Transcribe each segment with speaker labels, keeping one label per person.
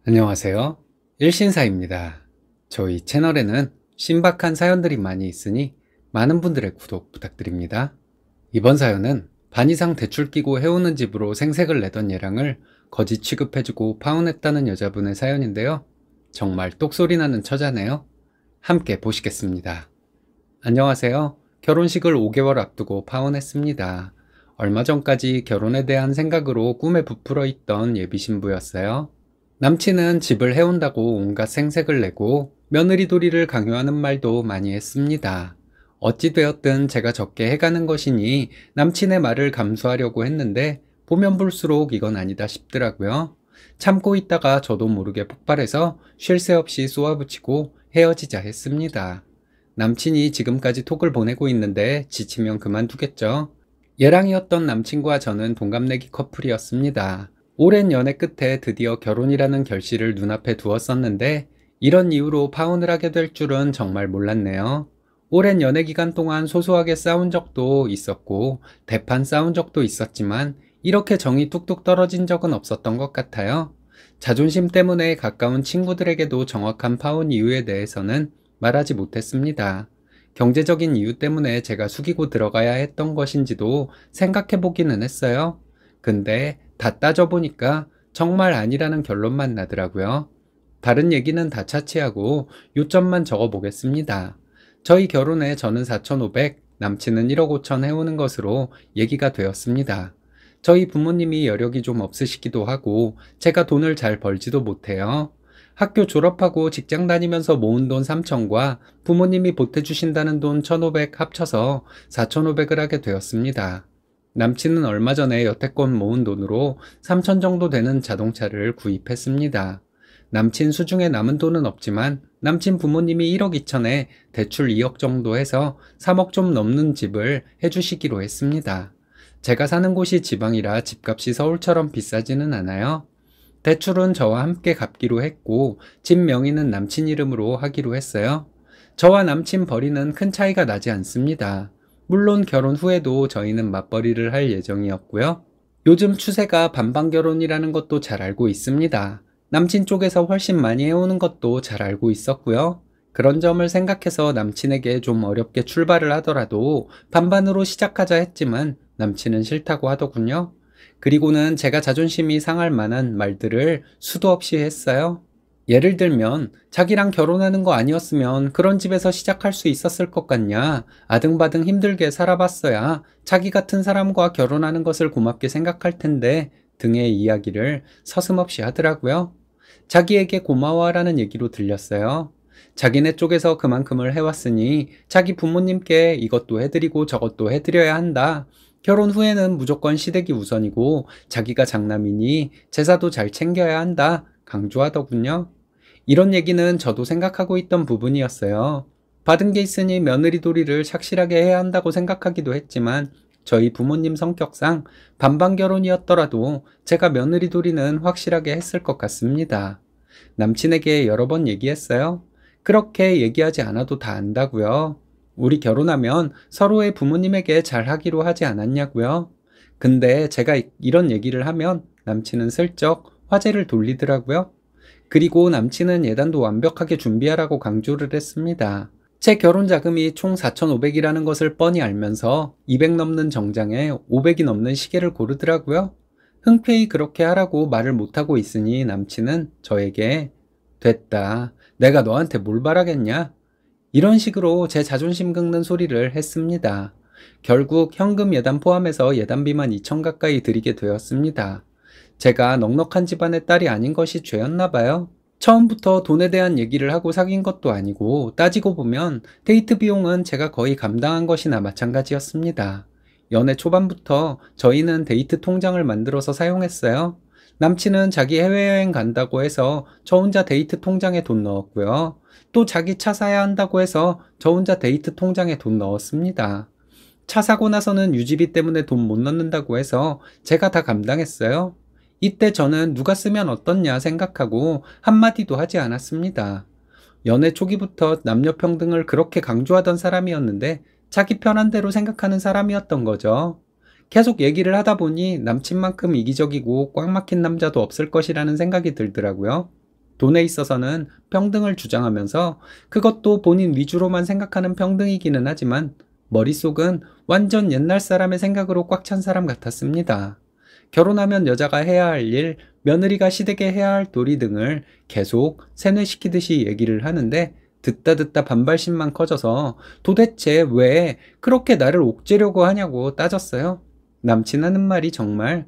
Speaker 1: 안녕하세요. 일신사입니다. 저희 채널에는 신박한 사연들이 많이 있으니 많은 분들의 구독 부탁드립니다. 이번 사연은 반 이상 대출 끼고 해오는 집으로 생색을 내던 얘랑을 거지 취급해주고 파혼했다는 여자분의 사연인데요. 정말 똑소리 나는 처자네요. 함께 보시겠습니다. 안녕하세요. 결혼식을 5개월 앞두고 파혼했습니다. 얼마 전까지 결혼에 대한 생각으로 꿈에 부풀어 있던 예비 신부였어요. 남친은 집을 해온다고 온갖 생색을 내고 며느리 도리를 강요하는 말도 많이 했습니다. 어찌되었든 제가 적게 해가는 것이니 남친의 말을 감수하려고 했는데 보면 볼수록 이건 아니다 싶더라고요. 참고 있다가 저도 모르게 폭발해서 쉴 새 없이 쏘아붙이고 헤어지자 했습니다. 남친이 지금까지 톡을 보내고 있는데 지치면 그만두겠죠. 얘랑이었던 남친과 저는 동갑내기 커플이었습니다. 오랜 연애 끝에 드디어 결혼이라는 결실을 눈앞에 두었었는데 이런 이유로 파혼을 하게 될 줄은 정말 몰랐네요. 오랜 연애 기간 동안 소소하게 싸운 적도 있었고 대판 싸운 적도 있었지만 이렇게 정이 뚝뚝 떨어진 적은 없었던 것 같아요. 자존심 때문에 가까운 친구들에게도 정확한 파혼 이유에 대해서는 말하지 못했습니다. 경제적인 이유 때문에 제가 숙이고 들어가야 했던 것인지도 생각해 보기는 했어요. 근데 다 따져보니까 정말 아니라는 결론만 나더라고요. 다른 얘기는 다 차치하고 요점만 적어보겠습니다. 저희 결혼에 저는 4,500, 남친은 1억 5천 해오는 것으로 얘기가 되었습니다. 저희 부모님이 여력이 좀 없으시기도 하고 제가 돈을 잘 벌지도 못해요. 학교 졸업하고 직장 다니면서 모은 돈 3천과 부모님이 보태주신다는 돈 1,500 합쳐서 4,500을 하게 되었습니다. 남친은 얼마 전에 여태껏 모은 돈으로 3천 정도 되는 자동차를 구입했습니다. 남친 수중에 남은 돈은 없지만 남친 부모님이 1억 2천에 대출 2억 정도 해서 3억 좀 넘는 집을 해주시기로 했습니다. 제가 사는 곳이 지방이라 집값이 서울처럼 비싸지는 않아요. 대출은 저와 함께 갚기로 했고 집 명의는 남친 이름으로 하기로 했어요. 저와 남친 벌이는 큰 차이가 나지 않습니다. 물론 결혼 후에도 저희는 맞벌이를 할 예정이었고요. 요즘 추세가 반반 결혼이라는 것도 잘 알고 있습니다. 남친 쪽에서 훨씬 많이 해오는 것도 잘 알고 있었고요. 그런 점을 생각해서 남친에게 좀 어렵게 출발을 하더라도 반반으로 시작하자 했지만 남친은 싫다고 하더군요. 그리고는 제가 자존심이 상할 만한 말들을 수도 없이 했어요. 예를 들면 자기랑 결혼하는 거 아니었으면 그런 집에서 시작할 수 있었을 것 같냐, 아등바등 힘들게 살아봤어야 자기 같은 사람과 결혼하는 것을 고맙게 생각할 텐데 등의 이야기를 서슴없이 하더라고요. 자기에게 고마워하라는 얘기로 들렸어요. 자기네 쪽에서 그만큼을 해왔으니 자기 부모님께 이것도 해드리고 저것도 해드려야 한다. 결혼 후에는 무조건 시댁이 우선이고 자기가 장남이니 제사도 잘 챙겨야 한다 강조하더군요. 이런 얘기는 저도 생각하고 있던 부분이었어요. 받은 게 있으니 며느리 도리를 착실하게 해야 한다고 생각하기도 했지만 저희 부모님 성격상 반반 결혼이었더라도 제가 며느리 도리는 확실하게 했을 것 같습니다. 남친에게 여러 번 얘기했어요. 그렇게 얘기하지 않아도 다 안다고요. 우리 결혼하면 서로의 부모님에게 잘 하기로 하지 않았냐고요. 근데 제가 이런 얘기를 하면 남친은 슬쩍 화제를 돌리더라고요. 그리고 남친은 예단도 완벽하게 준비하라고 강조를 했습니다. 제 결혼 자금이 총 4,500이라는 것을 뻔히 알면서 200 넘는 정장에 500이 넘는 시계를 고르더라고요. 흔쾌히 그렇게 하라고 말을 못하고 있으니 남친은 저에게 됐다. 내가 너한테 뭘 바라겠냐? 이런 식으로 제 자존심 긁는 소리를 했습니다. 결국 현금 예단 포함해서 예단비만 2천 가까이 드리게 되었습니다. 제가 넉넉한 집안의 딸이 아닌 것이 죄였나 봐요. 처음부터 돈에 대한 얘기를 하고 사귄 것도 아니고 따지고 보면 데이트 비용은 제가 거의 감당한 것이나 마찬가지였습니다. 연애 초반부터 저희는 데이트 통장을 만들어서 사용했어요. 남친은 자기 해외여행 간다고 해서 저 혼자 데이트 통장에 돈 넣었고요. 또 자기 차 사야 한다고 해서 저 혼자 데이트 통장에 돈 넣었습니다. 차 사고 나서는 유지비 때문에 돈 못 넣는다고 해서 제가 다 감당했어요. 이때 저는 누가 쓰면 어떻냐 생각하고 한마디도 하지 않았습니다. 연애 초기부터 남녀 평등을 그렇게 강조하던 사람이었는데 자기 편한 대로 생각하는 사람이었던 거죠. 계속 얘기를 하다 보니 남친만큼 이기적이고 꽉 막힌 남자도 없을 것이라는 생각이 들더라고요. 돈에 있어서는 평등을 주장하면서 그것도 본인 위주로만 생각하는 평등이기는 하지만 머릿속은 완전 옛날 사람의 생각으로 꽉 찬 사람 같았습니다. 결혼하면 여자가 해야 할 일, 며느리가 시댁에 해야 할 도리 등을 계속 세뇌시키듯이 얘기를 하는데 듣다 반발심만 커져서 도대체 왜 그렇게 나를 옥죄려고 하냐고 따졌어요. 남친 하는 말이 정말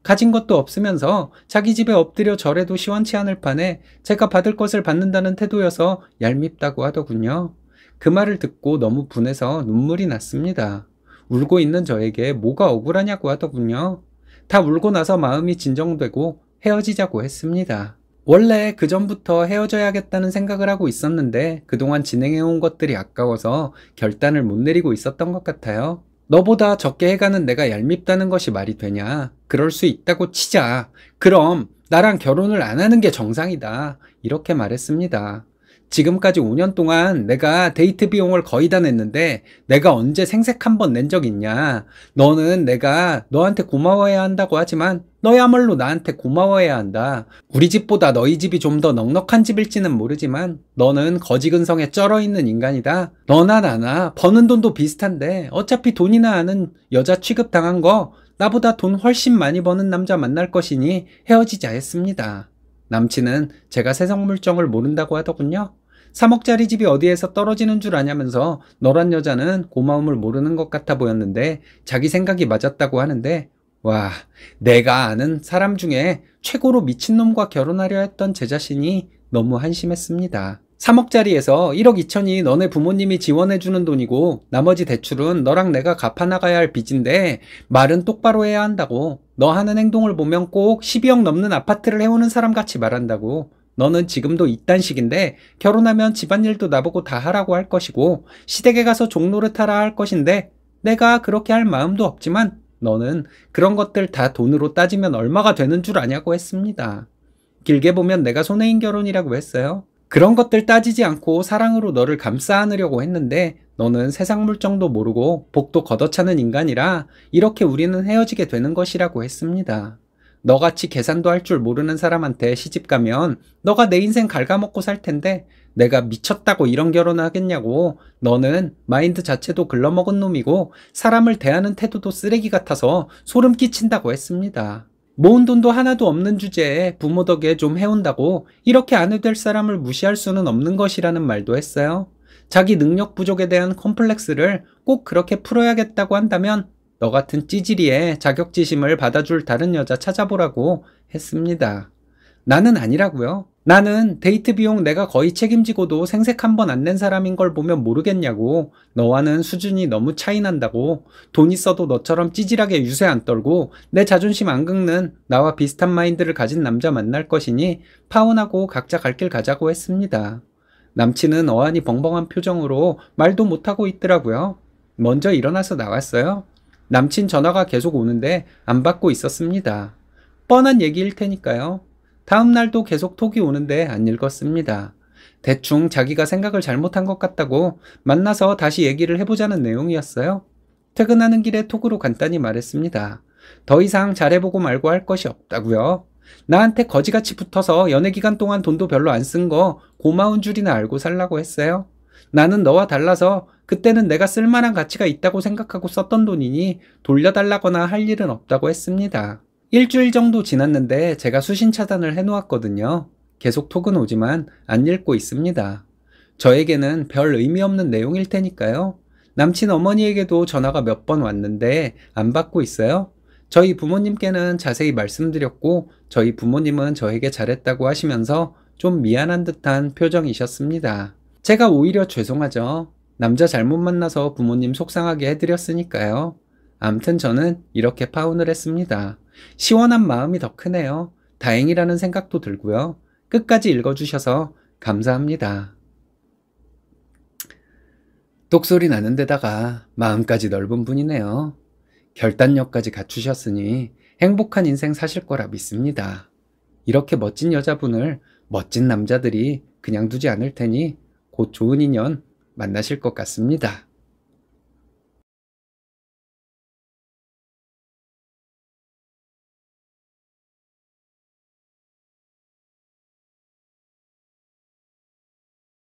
Speaker 1: 가진 것도 없으면서 자기 집에 엎드려 절해도 시원치 않을 판에 제가 받을 것을 받는다는 태도여서 얄밉다고 하더군요. 그 말을 듣고 너무 분해서 눈물이 났습니다. 울고 있는 저에게 뭐가 억울하냐고 하더군요. 다 울고 나서 마음이 진정되고 헤어지자고 했습니다. 원래 그 전부터 헤어져야겠다는 생각을 하고 있었는데 그동안 진행해온 것들이 아까워서 결단을 못 내리고 있었던 것 같아요. 너보다 적게 해가는 내가 얄밉다는 것이 말이 되냐? 그럴 수 있다고 치자. 그럼 나랑 결혼을 안 하는 게 정상이다. 이렇게 말했습니다. 지금까지 5년 동안 내가 데이트 비용을 거의 다 냈는데 내가 언제 생색 한 번 낸 적 있냐? 너는 내가 너한테 고마워해야 한다고 하지만 너야말로 나한테 고마워해야 한다. 우리 집보다 너희 집이 좀 더 넉넉한 집일지는 모르지만 너는 거지근성에 쩔어있는 인간이다. 너나 나나 버는 돈도 비슷한데 어차피 돈이나 아는 여자 취급당한 거 나보다 돈 훨씬 많이 버는 남자 만날 것이니 헤어지자 했습니다. 남친은 제가 세상물정을 모른다고 하더군요. 3억짜리 집이 어디에서 떨어지는 줄 아냐면서 너란 여자는 고마움을 모르는 것 같아 보였는데 자기 생각이 맞았다고 하는데 와, 내가 아는 사람 중에 최고로 미친놈과 결혼하려 했던 제 자신이 너무 한심했습니다. 3억짜리에서 1억 2천이 너네 부모님이 지원해주는 돈이고 나머지 대출은 너랑 내가 갚아나가야 할 빚인데 말은 똑바로 해야 한다고. 너 하는 행동을 보면 꼭 12억 넘는 아파트를 해오는 사람같이 말한다고. 너는 지금도 이딴 식인데 결혼하면 집안일도 나보고 다 하라고 할 것이고 시댁에 가서 종노릇 하라 할 것인데 내가 그렇게 할 마음도 없지만 너는 그런 것들 다 돈으로 따지면 얼마가 되는 줄 아냐고 했습니다. 길게 보면 내가 손해인 결혼이라고 했어요. 그런 것들 따지지 않고 사랑으로 너를 감싸 안으려고 했는데 너는 세상 물정도 모르고 복도 걷어차는 인간이라 이렇게 우리는 헤어지게 되는 것이라고 했습니다. 너같이 계산도 할 줄 모르는 사람한테 시집가면 너가 내 인생 갉아먹고 살 텐데 내가 미쳤다고 이런 결혼을 하겠냐고. 너는 마인드 자체도 글러먹은 놈이고 사람을 대하는 태도도 쓰레기 같아서 소름 끼친다고 했습니다. 모은 돈도 하나도 없는 주제에 부모 덕에 좀 해온다고 이렇게 안 해도 될 사람을 무시할 수는 없는 것이라는 말도 했어요. 자기 능력 부족에 대한 컴플렉스를 꼭 그렇게 풀어야겠다고 한다면 너 같은 찌질이에 자격지심을 받아줄 다른 여자 찾아보라고 했습니다. 나는 아니라고요. 나는 데이트 비용 내가 거의 책임지고도 생색 한 번 안 낸 사람인 걸 보면 모르겠냐고. 너와는 수준이 너무 차이 난다고. 돈 있어도 너처럼 찌질하게 유세 안 떨고 내 자존심 안 긁는 나와 비슷한 마인드를 가진 남자 만날 것이니 파혼하고 각자 갈 길 가자고 했습니다. 남친은 어안이 벙벙한 표정으로 말도 못하고 있더라고요. 먼저 일어나서 나왔어요. 남친 전화가 계속 오는데 안 받고 있었습니다. 뻔한 얘기일 테니까요. 다음 날도 계속 톡이 오는데 안 읽었습니다. 대충 자기가 생각을 잘못한 것 같다고 만나서 다시 얘기를 해보자는 내용이었어요. 퇴근하는 길에 톡으로 간단히 말했습니다. 더 이상 잘해보고 말고 할 것이 없다고요. 나한테 거지같이 붙어서 연애 기간 동안 돈도 별로 안 쓴 거 고마운 줄이나 알고 살라고 했어요. 나는 너와 달라서 그때는 내가 쓸만한 가치가 있다고 생각하고 썼던 돈이니 돌려달라거나 할 일은 없다고 했습니다. 일주일 정도 지났는데 제가 수신 차단을 해놓았거든요. 계속 톡은 오지만 안 읽고 있습니다. 저에게는 별 의미 없는 내용일 테니까요. 남친 어머니에게도 전화가 몇 번 왔는데 안 받고 있어요. 저희 부모님께는 자세히 말씀드렸고 저희 부모님은 저에게 잘했다고 하시면서 좀 미안한 듯한 표정이셨습니다. 제가 오히려 죄송하죠. 남자 잘못 만나서 부모님 속상하게 해드렸으니까요. 암튼 저는 이렇게 파혼을 했습니다. 시원한 마음이 더 크네요. 다행이라는 생각도 들고요. 끝까지 읽어주셔서 감사합니다. 똑소리 나는 데다가 마음까지 넓은 분이네요. 결단력까지 갖추셨으니 행복한 인생 사실 거라 믿습니다. 이렇게 멋진 여자분을 멋진 남자들이 그냥 두지 않을 테니 곧 좋은 인연 만나실 것 같습니다.